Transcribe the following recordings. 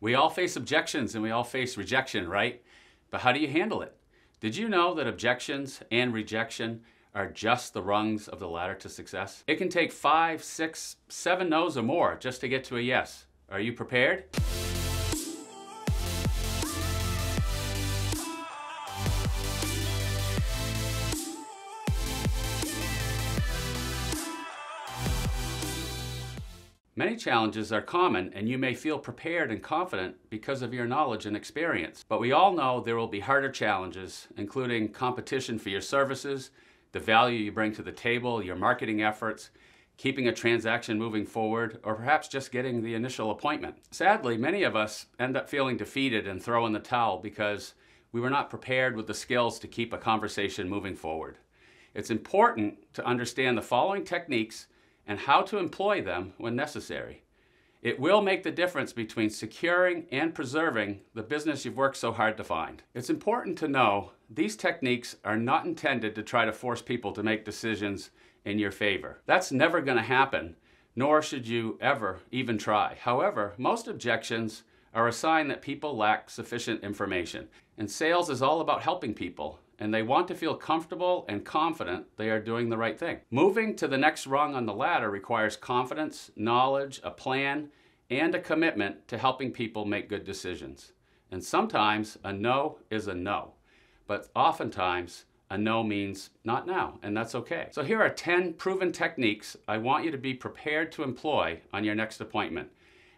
We all face objections and we all face rejection, right? But how do you handle it? Did you know that objections and rejection are just the rungs of the ladder to success? It can take 5, 6, 7 no's or more just to get to a yes. Are you prepared? Many challenges are common, and you may feel prepared and confident because of your knowledge and experience. But we all know there will be harder challenges, including competition for your services, the value you bring to the table, your marketing efforts, keeping a transaction moving forward, or perhaps just getting the initial appointment. Sadly, many of us end up feeling defeated and throw in the towel because we were not prepared with the skills to keep a conversation moving forward. It's important to understand the following techniques and how to employ them when necessary. It will make the difference between securing and preserving the business you've worked so hard to find. It's important to know these techniques are not intended to try to force people to make decisions in your favor. That's never going to happen, nor should you ever even try. However, most objections are a sign that people lack sufficient information. And sales is all about helping people, and they want to feel comfortable and confident they are doing the right thing. Moving to the next rung on the ladder requires confidence, knowledge, a plan, and a commitment to helping people make good decisions. And sometimes a no is a no, but oftentimes a no means not now, and that's okay. So here are 10 proven techniques I want you to be prepared to employ on your next appointment.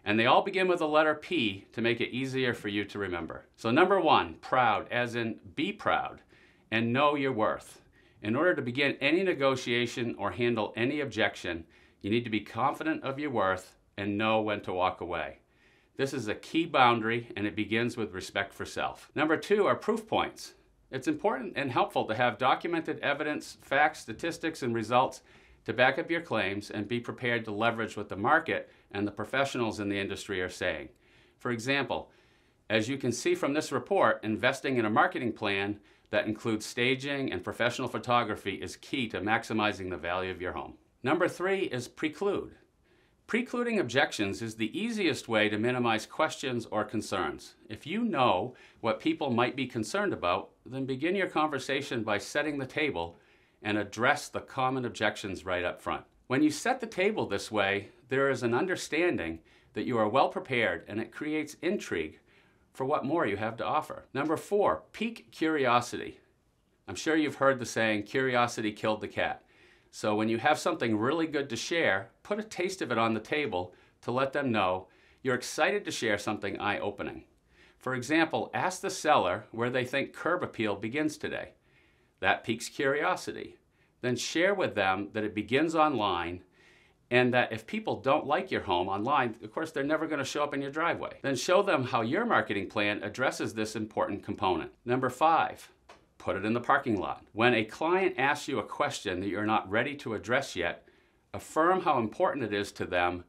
And they all begin with the letter P to make it easier for you to remember. So number 1, proud, as in be proud and know your worth. In order to begin any negotiation or handle any objection, you need to be confident of your worth and know when to walk away. This is a key boundary, and it begins with respect for self. Number 2 are proof points. It's important and helpful to have documented evidence, facts, statistics, and results to back up your claims and be prepared to leverage what the market and the professionals in the industry are saying. For example, as you can see from this report, investing in a marketing plan that includes staging and professional photography is key to maximizing the value of your home. Number 3 is preclude. Precluding objections is the easiest way to minimize questions or concerns. If you know what people might be concerned about, then begin your conversation by setting the table and address the common objections right up front. When you set the table this way, there is an understanding that you are well prepared, and it creates intrigue for what more you have to offer. Number 4, pique curiosity. I'm sure you've heard the saying, curiosity killed the cat. So when you have something really good to share, put a taste of it on the table to let them know you're excited to share something eye-opening. For example, ask the seller where they think curb appeal begins today. That piques curiosity. Then share with them that it begins online, and that if people don't like your home online, of course, they're never going to show up in your driveway. Then show them how your marketing plan addresses this important component. Number 5, put it in the parking lot. When a client asks you a question that you're not ready to address yet, affirm how important it is to them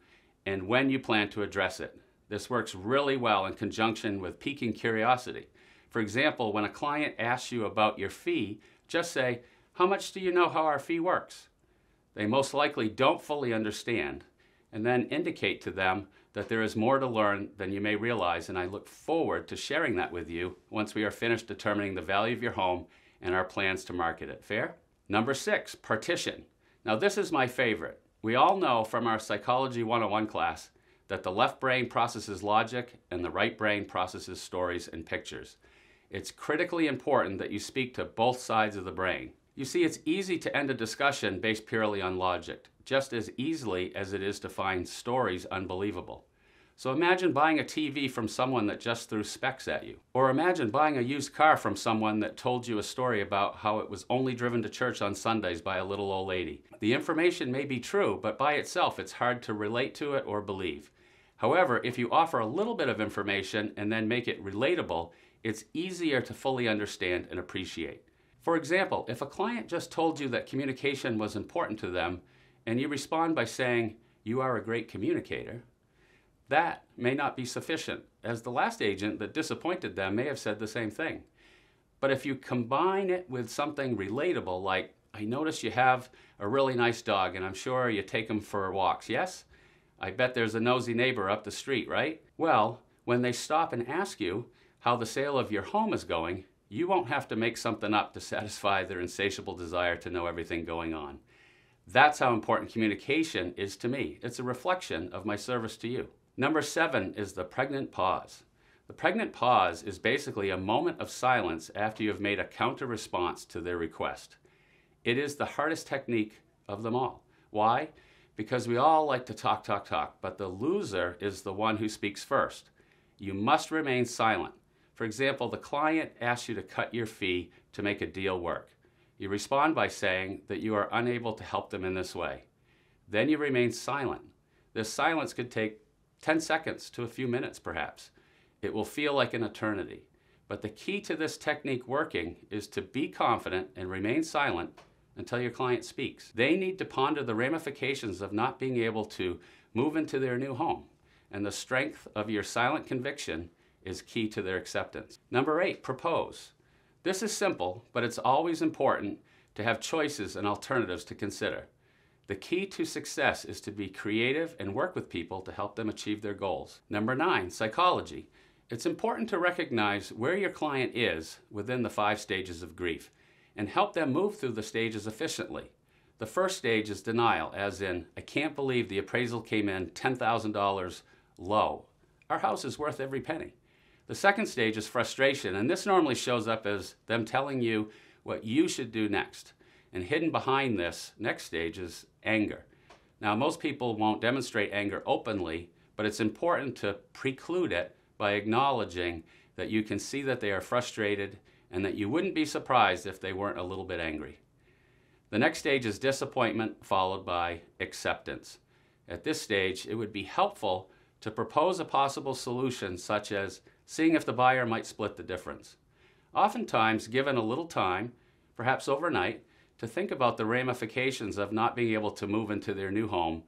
and when you plan to address it. This works really well in conjunction with piquing curiosity. For example, when a client asks you about your fee, just say, "How much do you know how our fee works?" They most likely don't fully understand, and then indicate to them that there is more to learn than you may realize, and I look forward to sharing that with you once we are finished determining the value of your home and our plans to market it. Fair? Number 6, partition. Now this is my favorite. We all know from our Psychology 101 class that the left brain processes logic and the right brain processes stories and pictures. It's critically important that you speak to both sides of the brain. You see, it's easy to end a discussion based purely on logic, just as easily as it is to find stories unbelievable. So imagine buying a TV from someone that just threw specs at you. Or imagine buying a used car from someone that told you a story about how it was only driven to church on Sundays by a little old lady. The information may be true, but by itself it's hard to relate to it or believe. However, if you offer a little bit of information and then make it relatable, it's easier to fully understand and appreciate. For example, if a client just told you that communication was important to them, and you respond by saying, "You are a great communicator," that may not be sufficient, as the last agent that disappointed them may have said the same thing. But if you combine it with something relatable, like, "I notice you have a really nice dog, and I'm sure you take him for walks, yes? I bet there's a nosy neighbor up the street, right?" Well, When they stop and ask you how the sale of your home is going, you won't have to make something up to satisfy their insatiable desire to know everything going on. That's how important communication is to me. It's a reflection of my service to you. Number 7 is the pregnant pause. The pregnant pause is basically a moment of silence after you have made a counter response to their request. It is the hardest technique of them all. Why? Because we all like to talk, but the loser is the one who speaks first. You must remain silent. For example, the client asks you to cut your fee to make a deal work. You respond by saying that you are unable to help them in this way. Then you remain silent. This silence could take 10 seconds to a few minutes perhaps. It will feel like an eternity. But the key to this technique working is to be confident and remain silent until your client speaks. They need to ponder the ramifications of not being able to move into their new home, and the strength of your silent conviction is key to their acceptance. Number 8, propose. This is simple, but it's always important to have choices and alternatives to consider. The key to success is to be creative and work with people to help them achieve their goals. Number 9, psychology. It's important to recognize where your client is within the 5 stages of grief and help them move through the stages efficiently. The first stage is denial, as in, I can't believe the appraisal came in $10,000 low. Our house is worth every penny. The second stage is frustration, and this normally shows up as them telling you what you should do next. And hidden behind this next stage is anger. Now, most people won't demonstrate anger openly, but it's important to preclude it by acknowledging that you can see that they are frustrated and that you wouldn't be surprised if they weren't a little bit angry. The next stage is disappointment, followed by acceptance. At this stage, it would be helpful to propose a possible solution, such as seeing if the buyer might split the difference. Oftentimes, given a little time, perhaps overnight, to think about the ramifications of not being able to move into their new home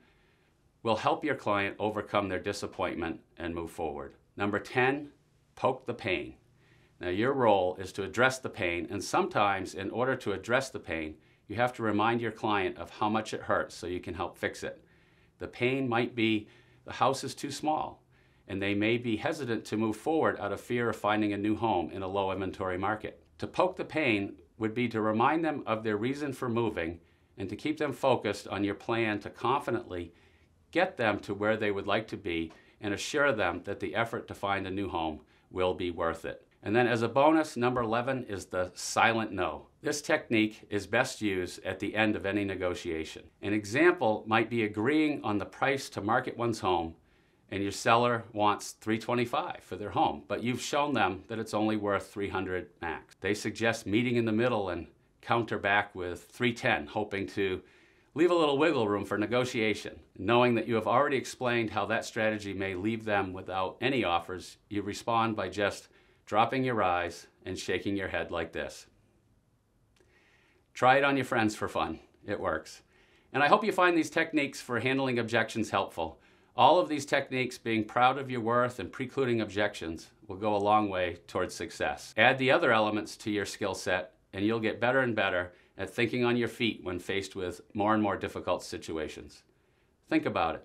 will help your client overcome their disappointment and move forward. Number 10, poke the pain. Now, your role is to address the pain, and sometimes in order to address the pain, you have to remind your client of how much it hurts so you can help fix it. The pain might be the house is too small, and they may be hesitant to move forward out of fear of finding a new home in a low inventory market. To poke the pain would be to remind them of their reason for moving and to keep them focused on your plan to confidently get them to where they would like to be and assure them that the effort to find a new home will be worth it. And then as a bonus, number 11 is the silent no. This technique is best used at the end of any negotiation. An example might be agreeing on the price to market one's home, and your seller wants $325 for their home, but you've shown them that it's only worth $300 max. They suggest meeting in the middle and counter back with $310, hoping to leave a little wiggle room for negotiation. Knowing that you have already explained how that strategy may leave them without any offers, you respond by just dropping your eyes and shaking your head like this. Try it on your friends for fun. It works. And I hope you find these techniques for handling objections helpful. All of these techniques, being proud of your worth and precluding objections, will go a long way towards success. Add the other elements to your skill set, and you'll get better and better at thinking on your feet when faced with more and more difficult situations. Think about it.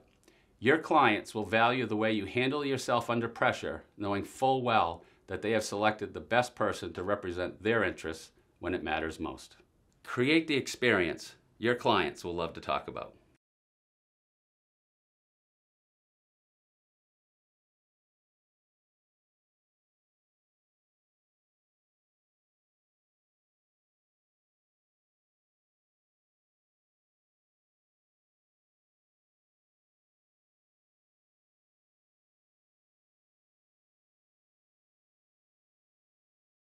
Your clients will value the way you handle yourself under pressure, knowing full well that they have selected the best person to represent their interests when it matters most. Create the experience your clients will love to talk about.